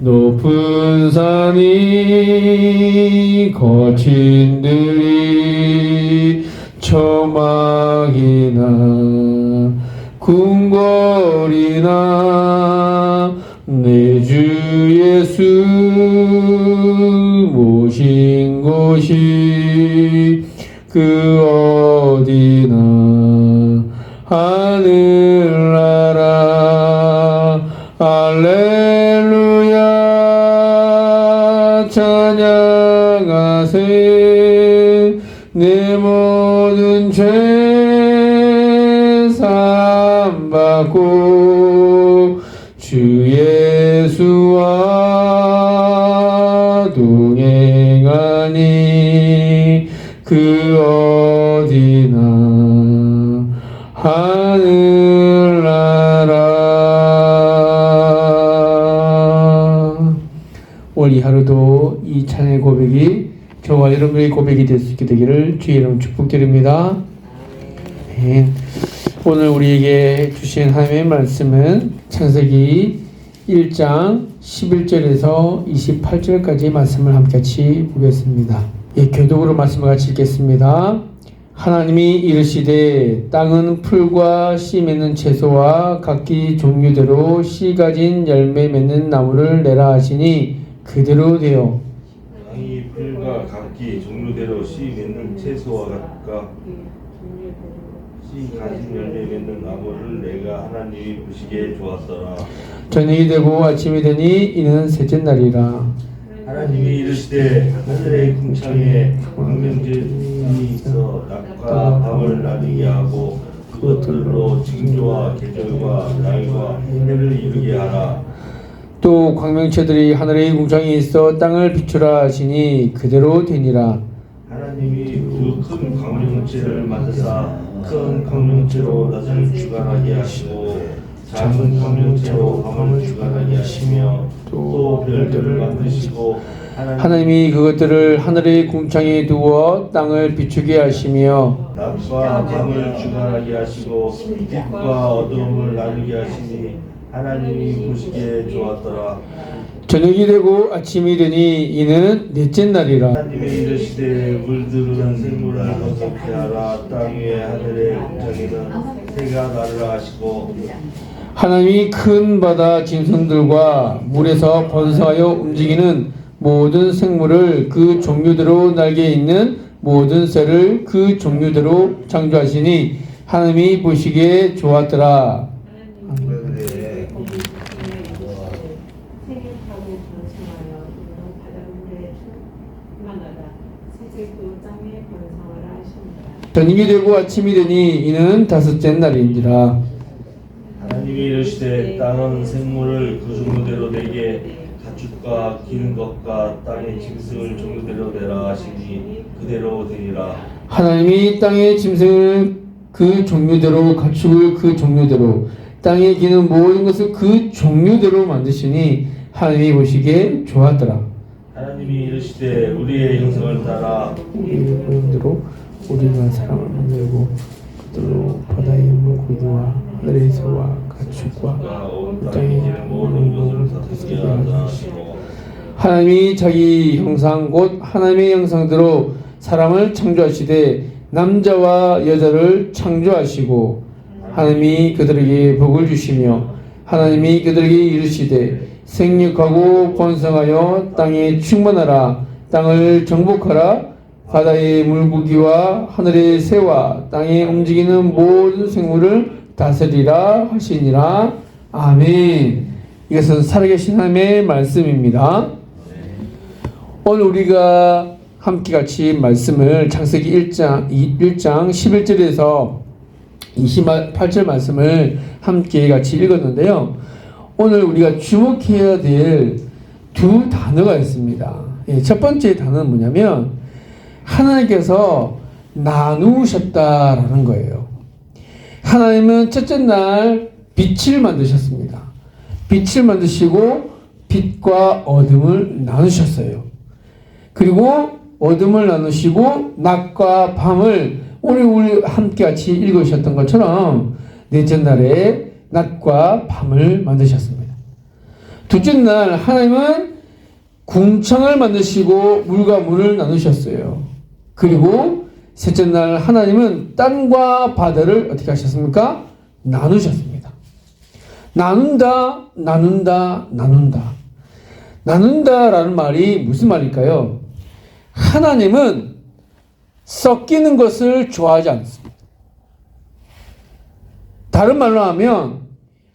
높은 산이 거친 들이 초막이나 궁궐이나 내 주 예수 모신 곳이 그 어디나 하늘나라 할렐루야 찬양하세 내 모든 죄 사함받고 주 예수와 동행하니 그 어디나 하늘나라. 오늘 이 하루도 이 찬양의 고백이 저와 여러분의 고백이 될 수 있게 되기를 주의 이름 축복드립니다. 오늘 우리에게 주신 하나님의 말씀은 창세기 1장 11절에서 28절까지 말씀을 함께 같이 보겠습니다. 교독으로 말씀을 같이 읽겠습니다. 하나님이 이르시되 땅은 풀과 씨 맺는 채소와 각기 종류대로 씨 가진 열매 맺는 나무를 내라 하시니 그대로 되어 땅이 풀과 각기 종류대로 씨 맺는 채소와 각각 씨 가진 열매 맺는 나무를 내가 하나님이 보시기에 좋았더라. 저녁이 되고 아침이 되니 이는 셋째 날이라. 하나님이 이르시되 하늘의 궁창에 광명제이 있어 낮과 밤을 나뉘게 하고 그것들로 징조와 계절과 날과 해를 이루게 하라. 또 광명체들이 하늘의 궁창에 있어 땅을 비추라 하시니 그대로 되니라. 하나님이 그 큰 광명체를 만드사 큰 광명체로 낮을 주관하게 하시고 작은 광명체로 밤을 주관하게 하시며 또 별들을 만드시고 하나님이 그것들을 하늘의 궁창에 두어 땅을 비추게 하시며 낮과 밤을 주관하게 하시고 빛과 어두움을 나누게 하시니 하나님이 보시기에 좋았더라. 저녁이 되고 아침이 되니 이는 넷째 날이라. 하나님이 이르시되 물들은 생물을 번성케 하라. 땅 위에 하늘의 궁창에는 새가 나르라 하시고 하나님이 큰 바다 짐승들과 물에서 번성하여 움직이는 모든 생물을 그 종류대로 날개 있는 모든 새를 그 종류대로 창조하시니 하나님이 보시기에 좋았더라. 저녁이 되고 아침이 되니 이는 다섯째 날인지라. 하나님이 이르시되 땅은 생물을 그 종류대로 내게 가축과 기는 것과 땅의 짐승을 종류대로 내라 하시니 그대로 되니라. 하나님이 땅의 짐승을 그 종류대로 가축을 그 종류대로 땅에 기는 모든 것을 그 종류대로 만드시니 하나님이 보시기에 좋았더라. 하나님이 이르시되 우리의 형상을 따라 우리의 모양대로 우리가 사람을 만들고 그들로 바다의 물고기와 하늘의 새와 가축과 땅의 모든 것을 다스리게 하시고 하나님이 자기 형상 곧 하나님의 형상대로 사람을 창조하시되 남자와 여자를 창조하시고 하나님이 그들에게 복을 주시며 하나님이 그들에게 이르시되 생육하고 번성하여 땅에 충만하라. 땅을 정복하라. 바다의 물고기와 하늘의 새와 땅에 움직이는 모든 생물을 다스리라 하시니라. 아멘. 이것은 살아계신 하나님의 말씀입니다. 오늘 우리가 함께 같이 말씀을 창세기 1장 11절에서 28절 말씀을 함께 같이 읽었는데요. 오늘 우리가 주목해야 될 두 단어가 있습니다. 첫 번째 단어는 뭐냐면 하나님께서 나누셨다라는 거예요. 하나님은 첫째 날 빛을 만드셨습니다. 빛을 만드시고 빛과 어둠을 나누셨어요. 그리고 어둠을 나누시고 낮과 밤을 오늘 함께 같이 읽으셨던 것처럼 넷째 날에 낮과 밤을 만드셨습니다. 둘째 날 하나님은 궁창을 만드시고 물과 물을 나누셨어요. 그리고 셋째 날 하나님은 땅과 바다를 어떻게 하셨습니까? 나누셨습니다. 나눈다, 나눈다, 나눈다. 나눈다라는 말이 무슨 말일까요? 하나님은 섞이는 것을 좋아하지 않습니다. 다른 말로 하면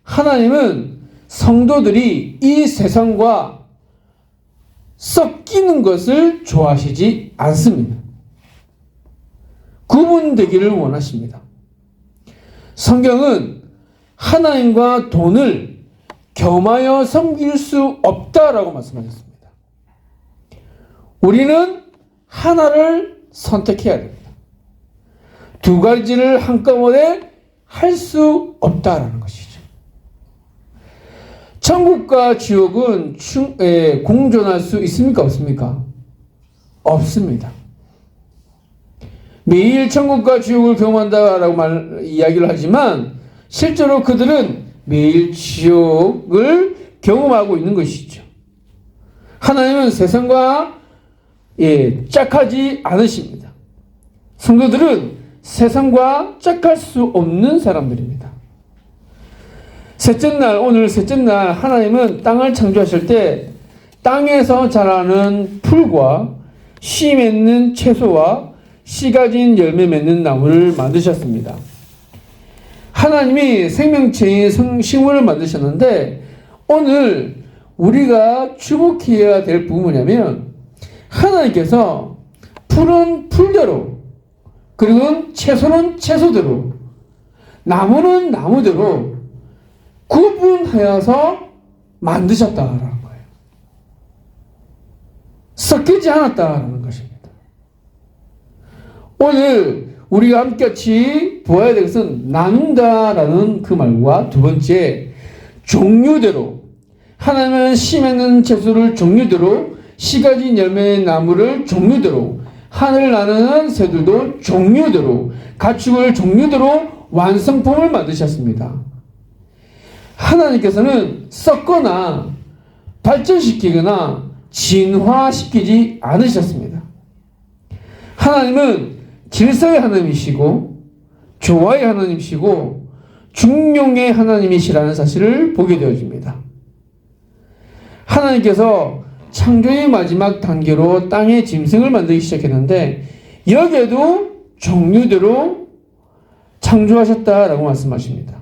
하나님은 성도들이 이 세상과 섞이는 것을 좋아하시지 않습니다. 구분되기를 원하십니다. 성경은 하나님과 돈을 겸하여 섬길 수 없다라고 말씀하셨습니다. 우리는 하나를 선택해야 됩니다. 두 가지를 한꺼번에 할 수 없다라는 것이죠. 천국과 지옥은 공존할 수 있습니까? 없습니까? 없습니다. 매일 천국과 지옥을 경험한다라고 이야기를 하지만 실제로 그들은 매일 지옥을 경험하고 있는 것이죠. 하나님은 세상과 짝하지 않으십니다. 성도들은 세상과 짝할 수 없는 사람들입니다. 오늘 셋째 날 하나님은 땅을 창조하실 때 땅에서 자라는 풀과 씨 맺는 채소와 씨 가진 열매 맺는 나무를 만드셨습니다. 하나님이 생명체인 식물을 만드셨는데 오늘 우리가 주목해야 될 부분이냐면 하나님께서 풀은 풀대로 그리고 채소는 채소대로 나무는 나무대로 구분하여서 만드셨다라는 거예요. 섞이지 않았다라는 것입니다. 오늘 우리가 함께같이 보아야 될 것은 나눈다라는 그 말과 두 번째 종류대로 하나님은 씨 맺는 채소를 종류대로 씨 가진 열매의 나무를 종류대로 하늘을 나는 새들도 종류대로 가축을 종류대로 완성품을 만드셨습니다. 하나님께서는 섞거나 발전시키거나 진화시키지 않으셨습니다. 하나님은 질서의 하나님이시고 조화의 하나님이시고 중용의 하나님이시라는 사실을 보게 되어집니다. 하나님께서 창조의 마지막 단계로 땅의 짐승을 만들기 시작했는데 여기에도 종류대로 창조하셨다라고 말씀하십니다.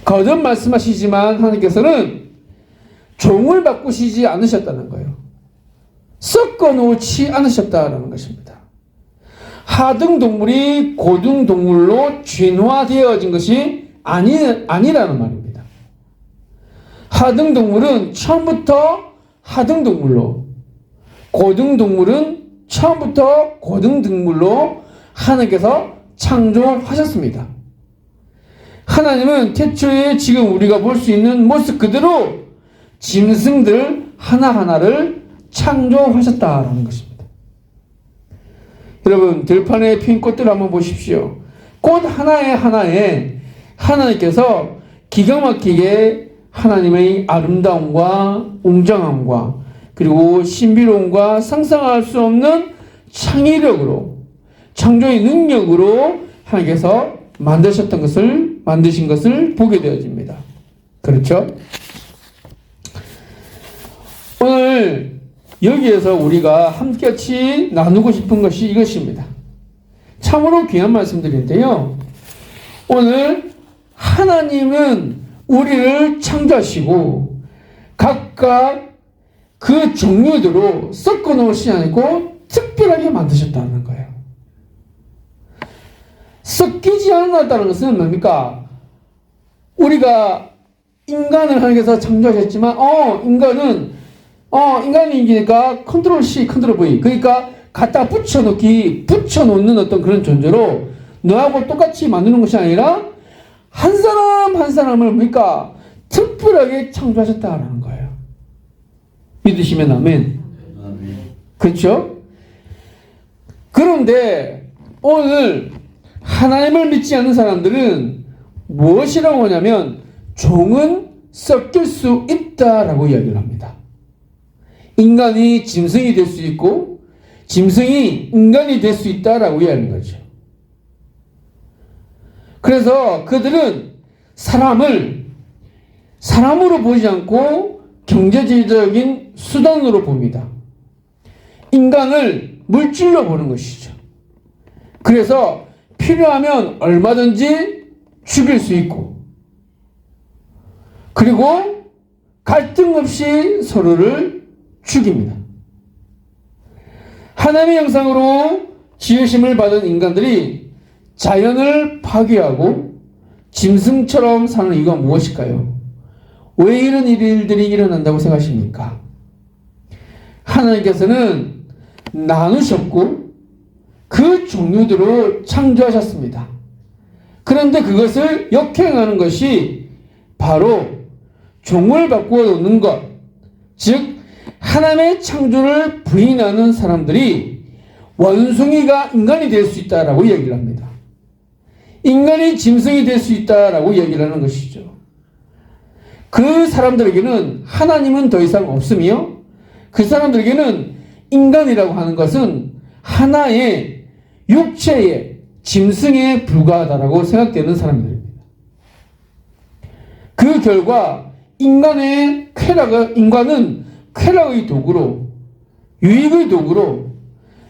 거듭 말씀하시지만 하나님께서는 종을 바꾸시지 않으셨다는 거예요. 섞어 놓지 않으셨다라는 것입니다. 하등 동물이 고등 동물로 진화되어진 것이 아니라는 말입니다. 하등 동물은 처음부터 하등 동물로, 고등 동물은 처음부터 고등 동물로 하나님께서 창조하셨습니다. 하나님은 태초에 지금 우리가 볼 수 있는 모습 그대로 짐승들 하나하나를 창조하셨다라는 것입니다. 여러분, 들판에 핀 꽃들을 한번 보십시오. 꽃 하나에 하나님께서 기가 막히게 하나님의 아름다움과 웅장함과 그리고 신비로움과 상상할 수 없는 창의력으로 창조의 능력으로 하나님께서 만드신 것을 보게 되어집니다. 그렇죠? 오늘 여기에서 우리가 함께같이 나누고 싶은 것이 이것입니다. 참으로 귀한 말씀들인데요. 오늘 하나님은 우리를 창조하시고 각각 그 종류대로 섞어 놓으시지 않고 특별하게 만드셨다는 거예요. 섞이지 않았다는 것은 뭡니까? 우리가 인간을 하나님께서 창조하셨지만 인간이니까 컨트롤 C, 컨트롤 V. 그러니까 갖다 붙여놓는 어떤 그런 존재로 너하고 똑같이 만드는 것이 아니라 한 사람 한 사람을 뭡니까? 특별하게 창조하셨다라는 거예요. 믿으시면 아멘. 그렇죠? 그런데 오늘 하나님을 믿지 않는 사람들은 무엇이라고 하냐면 종은 섞일 수 있다라고 이야기를 합니다. 인간이 짐승이 될 수 있고 짐승이 인간이 될 수 있다라고 이야기하는 거죠. 그래서 그들은 사람을 사람으로 보지 않고 경제적인 수단으로 봅니다. 인간을 물질로 보는 것이죠. 그래서 필요하면 얼마든지 죽일 수 있고, 그리고 갈등 없이 서로를 죽입니다. 하나님의 형상으로 지으심을 받은 인간들이 자연을 파괴하고 짐승처럼 사는 이유가 무엇일까요? 왜 이런 일들이 일어난다고 생각하십니까? 하나님께서는 나누셨고 그 종류대로 창조하셨습니다. 그런데 그것을 역행하는 것이 바로 종을 바꾸어 놓는 것, 즉 하나님의 창조를 부인하는 사람들이 원숭이가 인간이 될 수 있다라고 얘기를 합니다. 인간이 짐승이 될 수 있다라고 얘기를 하는 것이죠. 그 사람들에게는 하나님은 더 이상 없으며 그 사람들에게는 인간이라고 하는 것은 하나의 육체의 짐승에 불과하다라고 생각되는 사람들입니다. 그 결과 인간은 쾌락의 도구로, 유익의 도구로,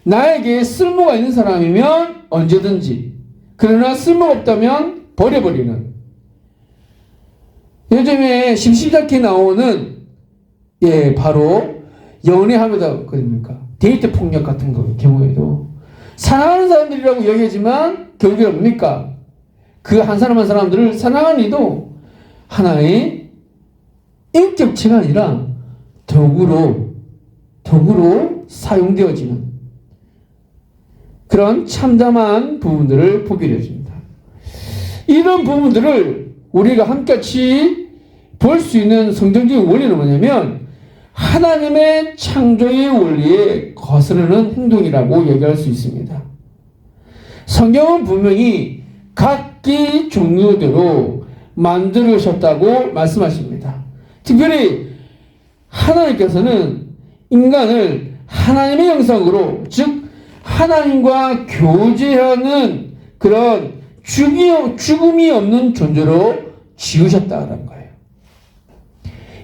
나에게 쓸모가 있는 사람이면 언제든지, 그러나 쓸모가 없다면 버려버리는, 요즘에 심심찮게 나오는 바로 연애하면서 데이트 폭력 같은 경우에도 사랑하는 사람들이라고 얘기하지만 결국에 뭡니까? 그 한 사람 한 사람들을 사랑하는 이도 하나의 인격체가 아니라 도구로 사용되어지는 그런 참담한 부분들을 보게 되어집니다. 이런 부분들을 우리가 함께같이 볼 수 있는 성경적인 원리는 뭐냐면 하나님의 창조의 원리에 거스르는 행동이라고 얘기할 수 있습니다. 성경은 분명히 각기 종류대로 만들으셨다고 말씀하십니다. 특별히 하나님께서는 인간을 하나님의 형상으로, 즉 하나님과 교제하는 그런 죽음이 없는 존재로 지으셨다는 거예요.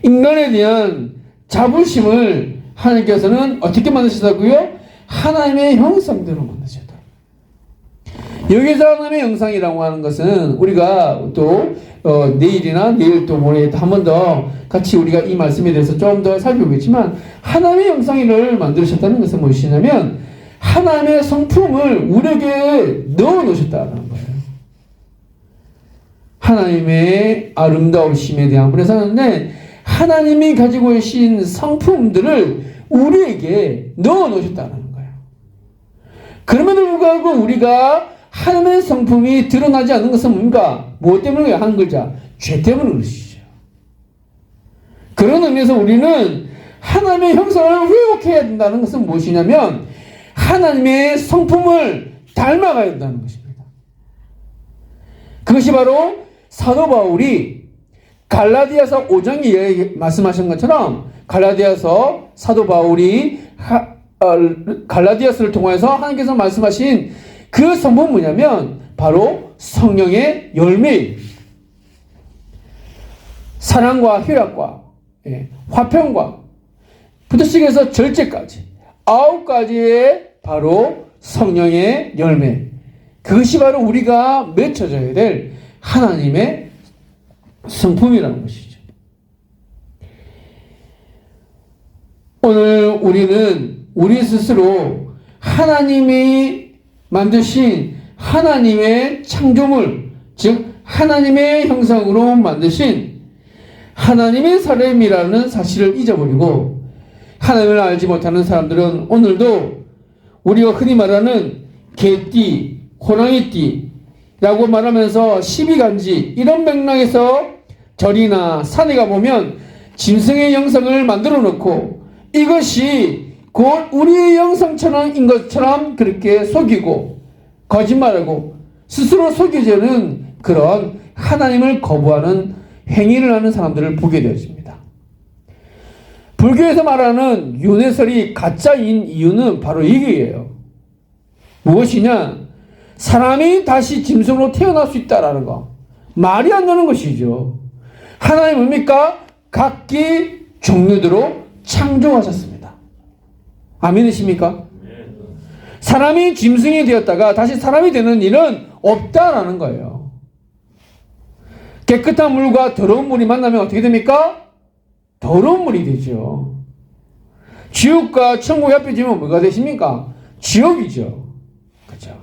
인간에 대한 자부심을 하나님께서는 어떻게 만드셨다고요? 하나님의 형상대로 만드셨다. 여기서 하나님의 형상이라고 하는 것은 우리가 또 내일이나 내일 또 모레 한 번 더 같이 우리가 이 말씀에 대해서 좀 더 살펴보겠지만, 하나님의 형상을 만드셨다는 것은 무엇이냐면 하나님의 성품을 우리에게 넣어 놓으셨다는 거예요. 하나님의 아름다우심에 대한 분에서 하는데, 하나님이 가지고 계신 성품들을 우리에게 넣어 놓으셨다는 거예요. 그럼에도 불구하고 우리가 하나님의 성품이 드러나지 않는 것은 뭔가? 무엇 때문에 하는 거죠? 죄 때문에 그러시죠. 그런 의미에서 우리는 하나님의 형상을 회복해야 된다는 것은 무엇이냐면 하나님의 성품을 닮아가야 된다는 것입니다. 그것이 바로 사도 바울이 갈라디아서 5장에 말씀하신 것처럼 갈라디아서 사도 바울이 갈라디아서를 통해서 하나님께서 말씀하신 그 성품은 뭐냐면 바로 성령의 열매입니다. 사랑과 희락과 화평과 부터 시작해서 절제까지 9가지의 바로 성령의 열매, 그것이 바로 우리가 맺혀져야 될 하나님의 성품이라는 것이죠. 오늘 우리는 우리 스스로 하나님이 만드신 하나님의 창조물, 즉 하나님의 형상으로 만드신 하나님의 사람이라는 사실을 잊어버리고 하나님을 알지 못하는 사람들은 오늘도 우리가 흔히 말하는 개띠, 호랑이띠라고 말하면서 시비간지 이런 맥락에서 절이나 산에 가보면 짐승의 형상을 만들어 놓고 이것이 곧 우리의 형상처럼인 것처럼 그렇게 속이고 거짓말하고 스스로 속이려는 그런 하나님을 거부하는 행위를 하는 사람들을 보게 되어집니다. 불교에서 말하는 윤회설이 가짜인 이유는 바로 이게예요. 무엇이냐? 사람이 다시 짐승으로 태어날 수 있다라는 거. 말이 안 되는 것이죠. 하나님 뭡니까? 각기 종류대로 창조하셨습니다. 아멘이십니까? 사람이 짐승이 되었다가 다시 사람이 되는 일은 없다라는 거예요. 깨끗한 물과 더러운 물이 만나면 어떻게 됩니까? 더러운 물이 되죠. 지옥과 천국이 합해지면 뭐가 되십니까? 지옥이죠. 그렇죠.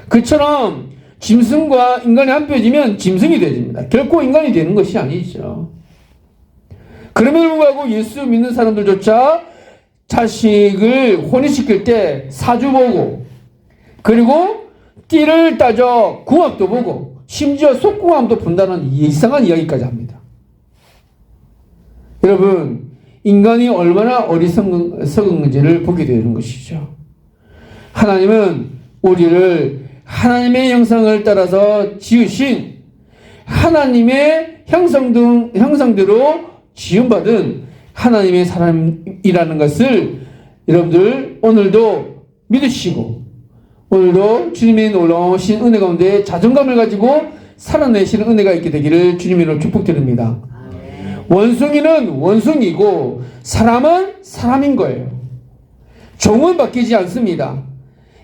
그처럼 짐승과 인간이 합해지면 짐승이 되집니다. 결코 인간이 되는 것이 아니죠. 그럼에도 불구하고 예수 믿는 사람들조차 자식을 혼인시킬 때 사주 보고, 그리고 띠를 따져 궁합도 보고, 심지어 속궁합도 본다는 이상한 이야기까지 합니다. 여러분, 인간이 얼마나 어리석은지를 보게 되는 것이죠. 하나님은 우리를 하나님의 형상을 따라서 지으신 하나님의 형상대로 지음받은 하나님의 사람이라는 것을 여러분들 오늘도 믿으시고, 오늘도 주님의 놀라우신 은혜 가운데 자존감을 가지고 살아내시는 은혜가 있게 되기를 주님으로 축복드립니다. 원숭이는 원숭이고 사람은 사람인 거예요. 종은 바뀌지 않습니다.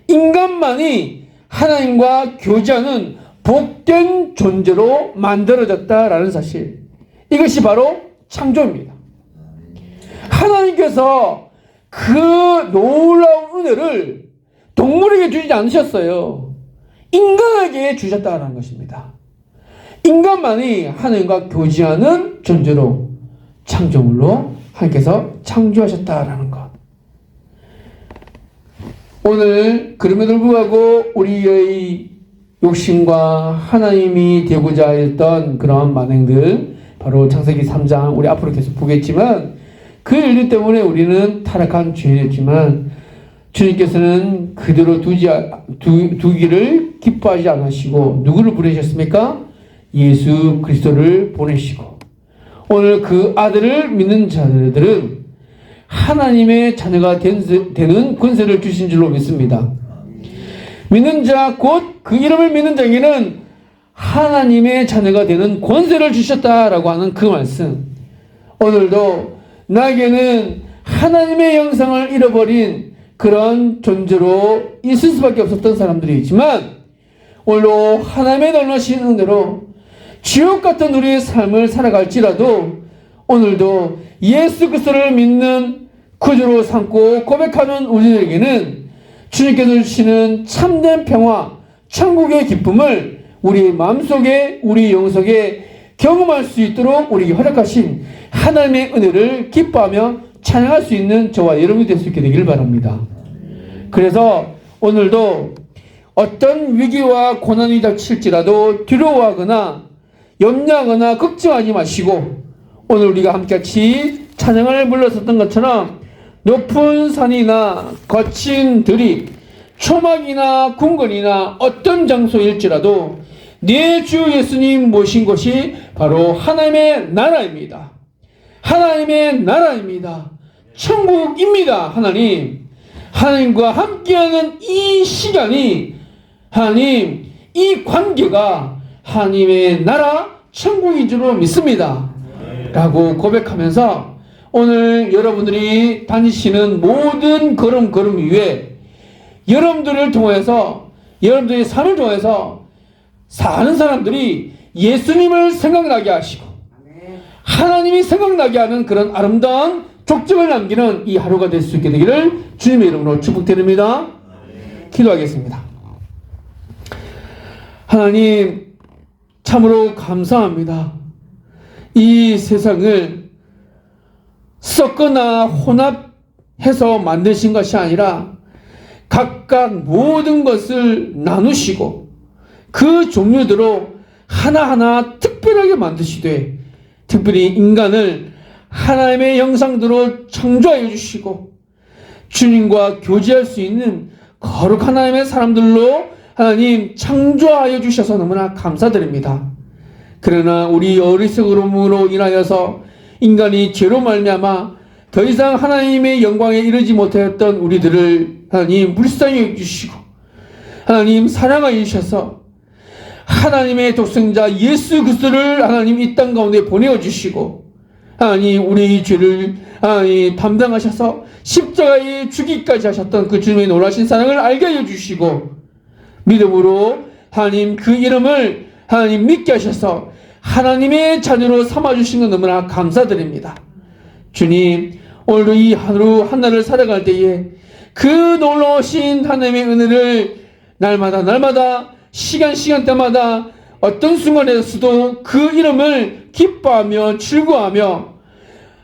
인간만이 하나님과 교제하는 복된 존재로 만들어졌다라는 사실, 이것이 바로 창조입니다. 하나님께서 그 놀라운 은혜를 동물에게 주지 않으셨어요. 인간에게 주셨다는 것입니다. 인간만이 하나님과 교제하는 존재로 창조물로 하나님께서 창조하셨다라는 것. 오늘 그럼에도 불구하고 우리의 욕심과 하나님이 되고자 했던 그런 만행들, 바로 창세기 3장 우리 앞으로 계속 보겠지만, 그 일들 때문에 우리는 타락한 죄인이었지만 주님께서는 그대로 두기를 기뻐하지 않으시고 누구를 보내셨습니까? 예수 그리스도를 보내시고, 오늘 그 아들을 믿는 자들은 하나님의 자녀가 되는 권세를 주신 줄로 믿습니다. 믿는 자, 곧 그 이름을 믿는 자에게는 하나님의 자녀가 되는 권세를 주셨다라고 하는 그 말씀. 오늘도 나에게는 하나님의 형상을 잃어버린 그런 존재로 있을 수밖에 없었던 사람들이 있지만, 오늘도 하나님의 놀라신 은혜로 지옥 같은 우리의 삶을 살아갈지라도 오늘도 예수 그리스도를 믿는 구주로 삼고 고백하는 우리들에게는 주님께서 주시는 참된 평화, 천국의 기쁨을 우리 마음속에, 우리 영속에 경험할 수 있도록 우리에게 허락하신 하나님의 은혜를 기뻐하며 찬양할 수 있는 저와 여러분이 될 수 있게 되기를 바랍니다. 그래서 오늘도 어떤 위기와 고난이 닥칠지라도 두려워하거나 염려하거나 걱정하지 마시고, 오늘 우리가 함께같이 찬양을 불렀었던 것처럼 높은 산이나 거친 들이, 초막이나 궁궐이나 어떤 장소일지라도 내 주 예수님 모신 곳이 바로 하나님의 나라입니다. 하나님의 나라입니다. 천국입니다. 하나님과 함께하는 이 시간이, 하나님, 이 관계가 하나님의 나라 천국인 줄로 믿습니다. 라고 고백하면서 오늘 여러분들이 다니시는 모든 걸음 위에 여러분들을 통해서, 여러분들의 삶을 통해서 사는 사람들이 예수님을 생각나게 하시고 하나님이 생각나게 하는 그런 아름다운 족적을 남기는 이 하루가 될 수 있게 되기를 주님의 이름으로 축복드립니다. 기도하겠습니다. 하나님, 참으로 감사합니다. 이 세상을 섞거나 혼합해서 만드신 것이 아니라 각각 모든 것을 나누시고 그 종류대로 하나하나 특별하게 만드시되, 특별히 인간을 하나님의 형상대로 창조하여 주시고 주님과 교제할 수 있는 거룩한 하나님의 사람들로 하나님 창조하여 주셔서 너무나 감사드립니다. 그러나 우리 어리석음으로 인하여서 인간이 죄로 말미암아 더 이상 하나님의 영광에 이르지 못하였던 우리들을 하나님 불쌍히 여기시고 하나님 사랑하여 주셔서 하나님의 독생자 예수 그리스도를 하나님 이 땅 가운데 보내어 주시고 하나님 우리의 죄를 하나님 담당하셔서 십자가에 죽기까지 하셨던 그 주님의 놀라신 사랑을 알게 하여 주시고 믿음으로 하나님 그 이름을 하나님 믿게 하셔서 하나님의 자녀로 삼아주신 것 너무나 감사드립니다. 주님 오늘도 이 하루 하나를 살아갈 때에 그 놀라우신 하나님의 은혜를 날마다 시간대마다 어떤 순간에서도 그 이름을 기뻐하며 즐거워하며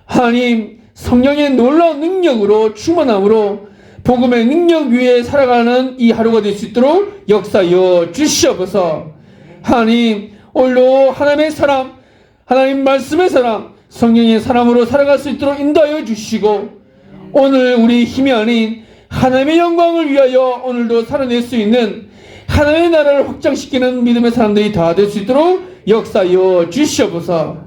하나님 성령의 놀라운 능력으로 충만함으로 복음의 능력 위에 살아가는 이 하루가 될 수 있도록 역사하여 주시옵소서. 하나님 오늘도 하나님의 사람 하나님 말씀의 사람 성령의 사람으로 살아갈 수 있도록 인도하여 주시고 오늘 우리 힘이 아닌 하나님의 영광을 위하여 오늘도 살아낼 수 있는 하나님의 나라를 확장시키는 믿음의 사람들이 다 될 수 있도록 역사하여 주시옵소서.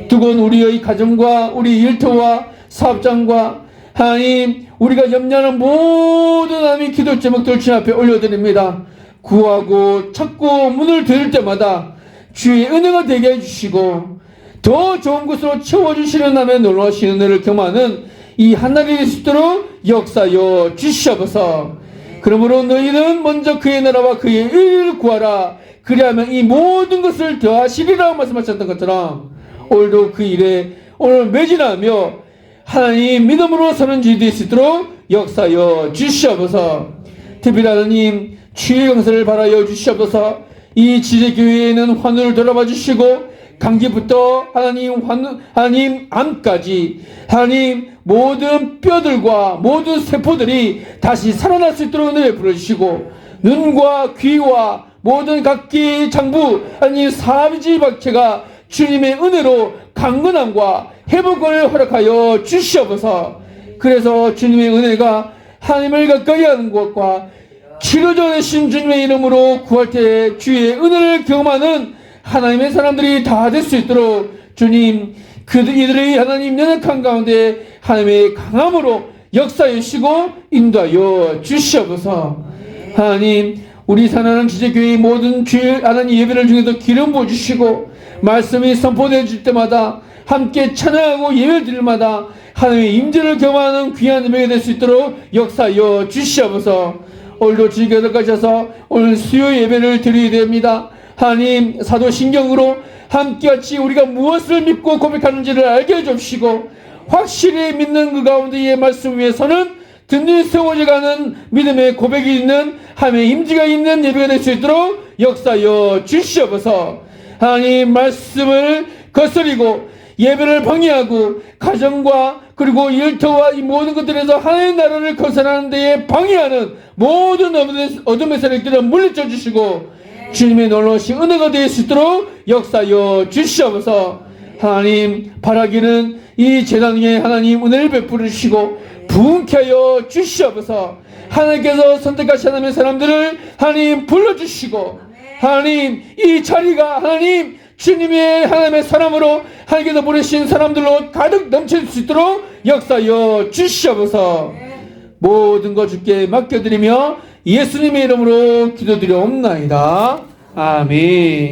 두건 우리의 가정과 우리 일터와 사업장과 하나님 우리가 염려하는 모든 하나님의 기도 제목들 주님 앞에 올려드립니다. 구하고 찾고 문을 들을 때마다 주의 은혜가 되게 해주시고 더 좋은 곳으로 채워주시는 하나님의 놀라우신 은혜를 경험하는 이 한날이 될 수 있도록 역사하여 주시옵소서. 그러므로 너희는 먼저 그의 나라와 그의 의를 구하라. 그리하면 이 모든 것을 더하시리라고 말씀하셨던 것처럼 오늘도 그 일에 오늘 매진하며 하나님 믿음으로 사는 주이 될 수 있도록 역사하여 주시옵소서. 특별히 하나님 주의 영사를 바라여 주시옵소서. 이 지제교회에는 환우를 돌아봐 주시고 감기부터 하나님 암까지 하나님 모든 뼈들과 모든 세포들이 다시 살아날 수 있도록 은혜 부어주시고 눈과 귀와 모든 각기 장부 하나님 사비지 박체가 주님의 은혜로 강건함과 회복을 허락하여 주시옵소서. 그래서 주님의 은혜가 하나님을 가까이 하는 것과 치료자 되신 주님의 이름으로 구할 때 주의 은혜를 경험하는 하나님의 사람들이 다 될 수 있도록 주님 이들의 하나님 연약한 가운데 하나님의 강함으로 역사해 주시고 인도하여 주시옵소서. 하나님 우리 사랑하는 지제교회의 모든 주일 하나님 예배를 중에서 기름 부어주시고 말씀이 선포되어질 때마다 함께 찬양하고 예배를 드릴 마다 하나님의 임재를 경험하는 귀한 예배가 될 수 있도록 역사하여 주시옵소서. 오늘도 주님께서 가셔서 오늘 수요 예배를 드리게 됩니다. 하나님 사도신경으로 함께같이 우리가 무엇을 믿고 고백하는지를 알게 해주시고 확실히 믿는 그 가운데의 말씀 위에서는 든든히 세워져 가는 믿음의 고백이 있는 하나님의 임재가 있는 예배가 될 수 있도록 역사하여 주시옵소서. 하나님 말씀을 거스리고 예배를 방해하고 가정과 그리고 일터와 이 모든 것들에서 하나님의 나라를 건설하는 데에 방해하는 모든 어둠의 세력들을 물리쳐 주시고 주님의 놀라우신 은혜가 될 수 있도록 역사하여 주시옵소서. 하나님 바라기는 이 재단 위에 하나님 은혜를 베풀어 주시고 부흥케 하여 주시옵소서. 하나님께서 선택하신 하나님의 사람들을 하나님 불러주시고 하나님 이 자리가 하나님 주님의 하나님의 사람으로 하나님께서 보내신 사람들로 가득 넘칠 수 있도록 역사하여 주시옵소서. 모든 것 주께 맡겨드리며 예수님의 이름으로 기도드리옵나이다. 아멘.